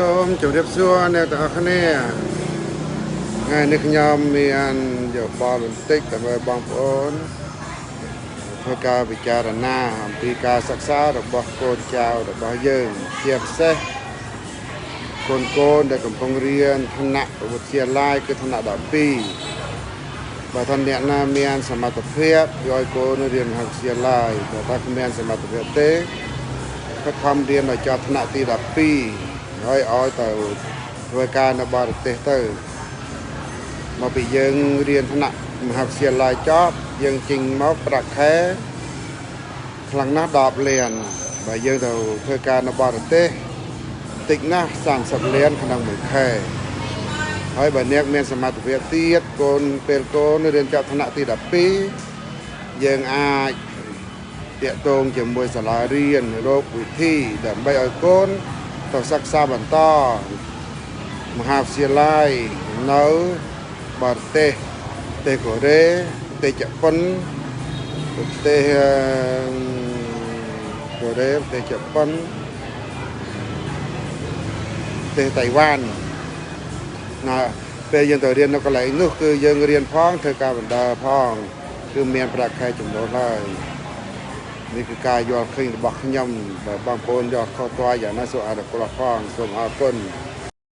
សូមជម្រាបសួរអ្នកទាំងអស់គ្នាថ្ងៃនេះខ្ញុំមានយោបល់បន្តិចដើម្បីបងប្អូនធ្វើការពិចារណាអំពីការសិក្សារបស់កូនចៅរបស់យើងជាពិសេសកូនដែលកំពុងរៀនថ្នាក់វិទ្យាល័យគឺថ្នាក់12បើថាអ្នកណាមានសមត្ថភាពឲ្យកូនរៀនមហាវិទ្យាល័យបើថាគ្មានសមត្ថភាពទេខិតខំរៀនឲ្យចប់ថ្នាក់ទី12ហើយឲ្យទៅធ្វើការនៅបរទេសទៅមកពីយើងរៀនថ្នាក់មហាវិទ្យាល័យចប់យើងចេញមកប្រាក់ខែខ្លាំងណាស់10លានបើយើងទៅធ្វើការនៅបរទេសតិចណាស់30លានក្នុងមួយខែហើយបើអ្នកមានសមត្ថភាពទៀតពេលកូនរៀនចប់ថ្នាក់ទី12យើងអាចតាក់ទងជាមួយសាលារៀនរកវិធីដើម្បីឲ្យកូនទៅសិក្សាបន្តមហាវិទ្យាល័យនៅបរទេសប្រទេសកូរ៉េប្រទេសជប៉ុនប្រទេសកូរ៉េប្រទេសជប៉ុនប្រទេសតៃវ៉ាន់ណាពេលយើងទៅរៀននៅកន្លែងនោះគឺយើងរៀនផងធ្វើការបណ្ដាផងគឺមានប្រាក់ខែចំណូលហើយនេះគឺការយល់ឃើញរបស់ខ្ញុំបើបងប្អូនយកខុសត្រូវយ៉ាងណាសូមអរគុណផងសូមអរគុណ